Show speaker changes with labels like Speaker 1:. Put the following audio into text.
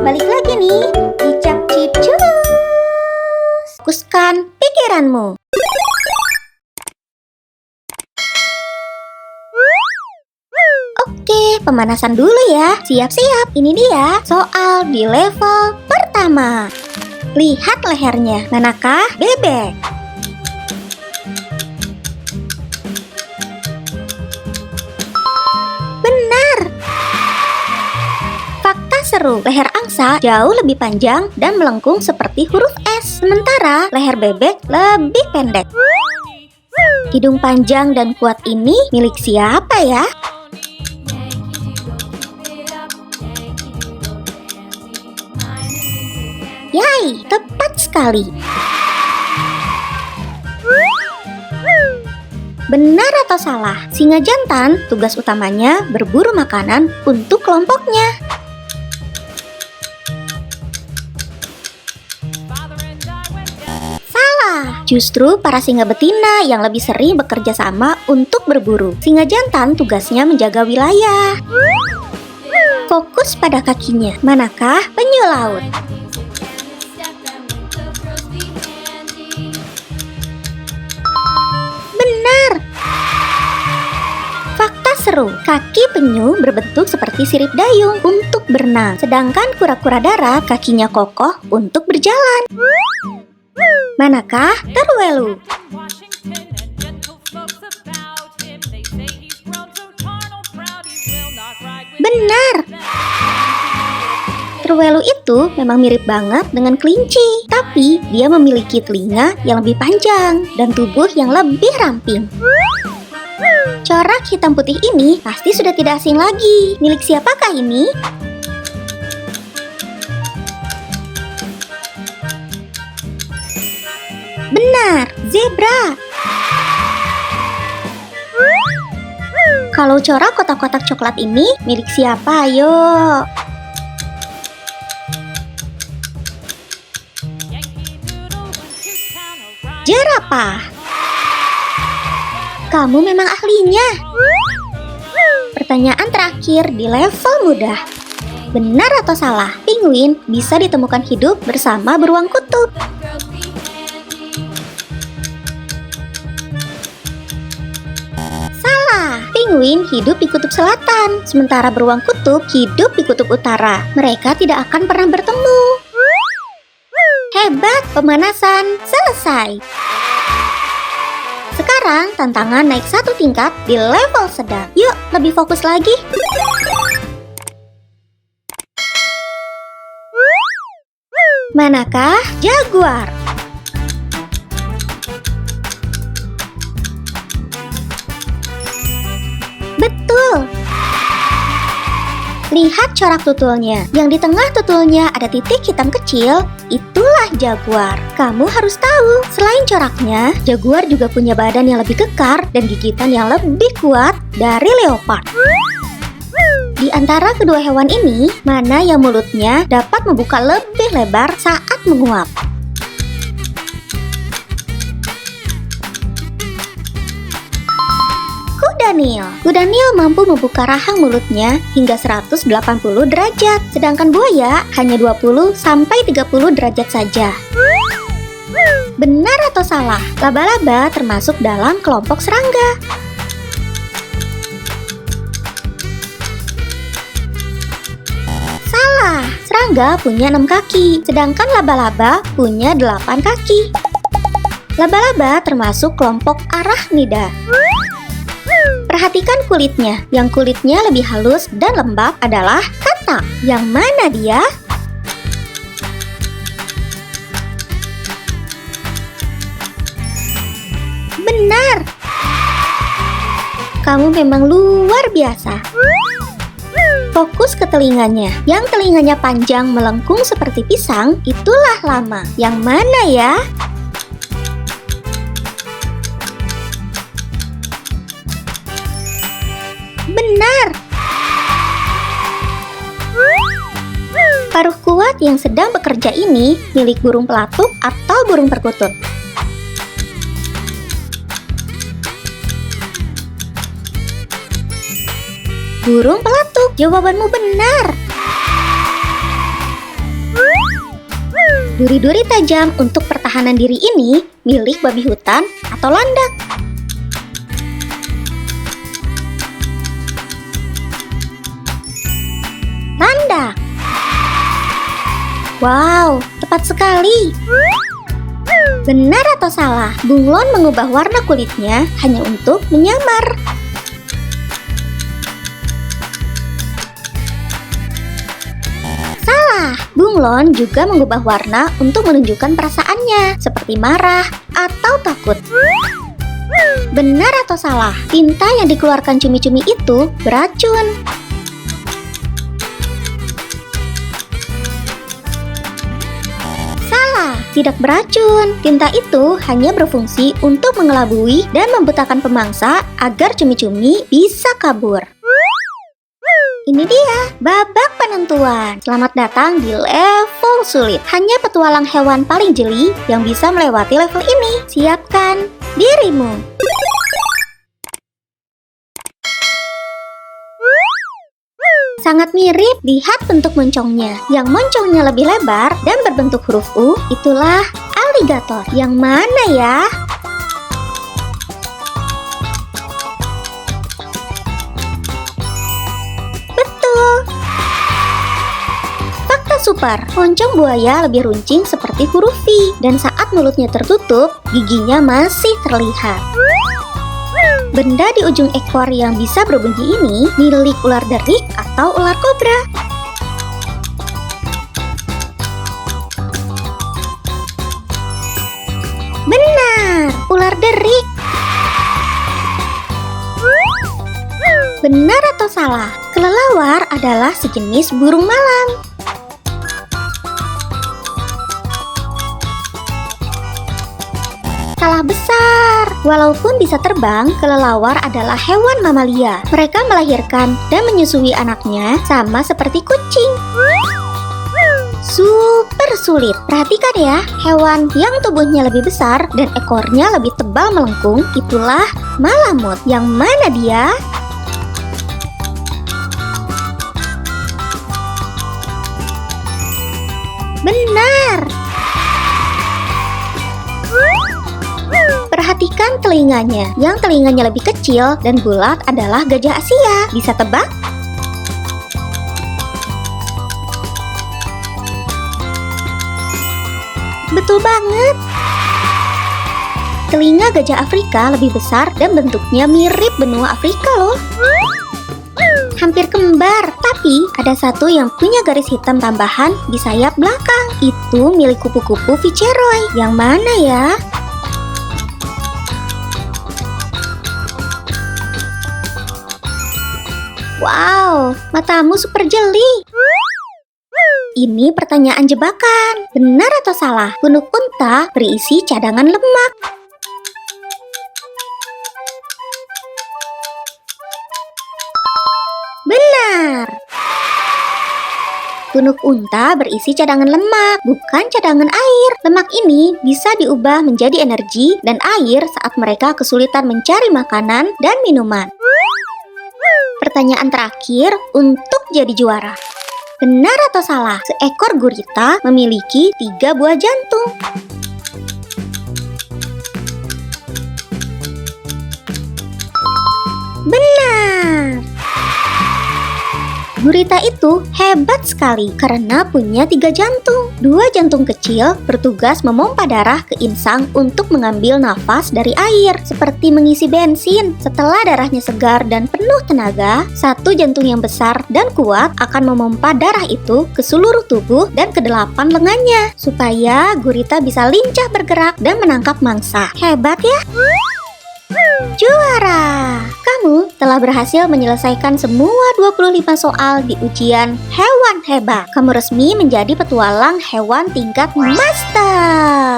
Speaker 1: Balik lagi nih di Cap Cip Cus. Fokuskan pikiranmu. Oke, pemanasan dulu ya. Siap-siap, ini dia soal di level pertama. Lihat lehernya, manakah bebek? Benar. Fakta seru, leher angsa jauh lebih panjang dan melengkung seperti huruf S. Sementara leher bebek lebih pendek. Hidung panjang dan kuat ini milik siapa ya? Yay, tepat sekali. Benar atau salah? Singa jantan tugas utamanya berburu makanan untuk kelompoknya. Salah. Justru para singa betina yang lebih sering bekerja sama untuk berburu. Singa jantan tugasnya menjaga wilayah. Fokus pada kakinya. Manakah penyu laut? Benar. Fakta seru, kaki penyu berbentuk seperti sirip dayung untuk berenang, sedangkan kura-kura darat kakinya kokoh untuk berjalan. Manakah terwelu? Benar. Terwelu itu memang mirip banget dengan kelinci, tapi dia memiliki telinga yang lebih panjang dan tubuh yang lebih ramping. Corak hitam putih ini pasti sudah tidak asing lagi. Milik siapakah ini? Benar, zebra. Kalau corak kotak-kotak coklat ini milik siapa? Ayo. Jerapah. Kamu memang ahlinya. Pertanyaan terakhir di level mudah. Benar atau salah? Penguin bisa ditemukan hidup bersama beruang kutub. Salah. Penguin hidup di kutub selatan, sementara beruang kutub hidup di kutub utara. Mereka tidak akan pernah bertemu. Hebat, pemanasan selesai. Sekarang tantangan naik satu tingkat di level sedang. Yuk, lebih fokus lagi. Manakah jaguar? Betul. Lihat corak tutulnya. Yang di tengah tutulnya ada titik hitam kecil. Itulah jaguar. Kamu harus tahu, selain coraknya, jaguar juga punya badan yang lebih kekar dan gigitan yang lebih kuat dari leopard. Di antara kedua hewan ini, mana yang mulutnya dapat membuka lebih lebar saat menguap? Kuda Nil mampu membuka rahang mulutnya hingga 180 derajat, sedangkan buaya hanya 20 sampai 30 derajat saja. Benar atau salah? Laba-laba termasuk dalam kelompok serangga. Salah, serangga punya 6 kaki, sedangkan laba-laba punya 8 kaki. Laba-laba termasuk kelompok arachnida. Perhatikan kulitnya. Yang kulitnya lebih halus dan lembab adalah katak. Yang mana dia? Benar. Kamu memang luar biasa. Fokus ke telinganya. Yang telinganya panjang melengkung seperti pisang, itulah lama. Yang mana ya? Benar. Paruh kuat yang sedang bekerja ini milik burung pelatuk atau burung perkutut. Burung pelatuk, jawabanmu benar. Duri-duri tajam untuk pertahanan diri ini milik babi hutan atau landak. Landak. Wow, tepat sekali. Benar atau salah, bunglon mengubah warna kulitnya hanya untuk menyamar. Salah, bunglon juga mengubah warna untuk menunjukkan perasaannya, seperti marah atau takut. Benar atau salah, tinta yang dikeluarkan cumi-cumi itu beracun. Tidak beracun, tinta itu hanya berfungsi untuk mengelabui dan membutakan pemangsa agar cumi-cumi bisa kabur. Ini dia, babak penentuan. Selamat datang di level sulit. Hanya petualang hewan paling jeli yang bisa melewati level ini. Siapkan dirimu. Sangat mirip, lihat bentuk moncongnya. Yang moncongnya lebih lebar dan berbentuk huruf U, itulah aligator. Yang mana ya? Betul. Fakta super, moncong buaya lebih runcing seperti huruf V. Dan saat mulutnya tertutup, giginya masih terlihat. Benda di ujung ekor yang bisa berbunyi ini milik ular derik atau ular kobra. Benar, ular derik. Benar atau salah? Kelelawar adalah sejenis burung malam. Salah besar. Walaupun bisa terbang, kelelawar adalah hewan mamalia. Mereka melahirkan dan menyusui anaknya sama seperti kucing. Super sulit. Perhatikan ya, hewan yang tubuhnya lebih besar dan ekornya lebih tebal melengkung, itulah malamut. Yang mana dia? Benar. Perhatikan telinganya. Yang telinganya lebih kecil dan bulat adalah gajah Asia. Bisa tebak? Betul banget. Telinga gajah Afrika lebih besar dan bentuknya mirip benua Afrika loh. Hampir kembar, tapi ada satu yang punya garis hitam tambahan di sayap belakang. Itu milik kupu-kupu Viceroy. Yang mana ya? Wow, matamu super jeli. Ini pertanyaan jebakan. Benar atau salah? Punuk unta berisi cadangan lemak. Benar. Punuk unta berisi cadangan lemak, bukan cadangan air. Lemak ini bisa diubah menjadi energi dan air saat mereka kesulitan mencari makanan dan minuman. Pertanyaan terakhir untuk jadi juara. Benar atau salah? Seekor gurita memiliki 3 buah jantung. Benar. Gurita itu hebat sekali karena punya 3 jantung. 2 jantung kecil bertugas memompa darah ke insang untuk mengambil nafas dari air, seperti mengisi bensin. Setelah darahnya segar dan penuh tenaga, 1 jantung yang besar dan kuat akan memompa darah itu ke seluruh tubuh dan ke 8 lengannya, supaya gurita bisa lincah bergerak dan menangkap mangsa. Hebat ya? Juara! Kamu telah berhasil menyelesaikan semua 25 soal di ujian Hewan Hebat. Kamu resmi menjadi petualang hewan tingkat master.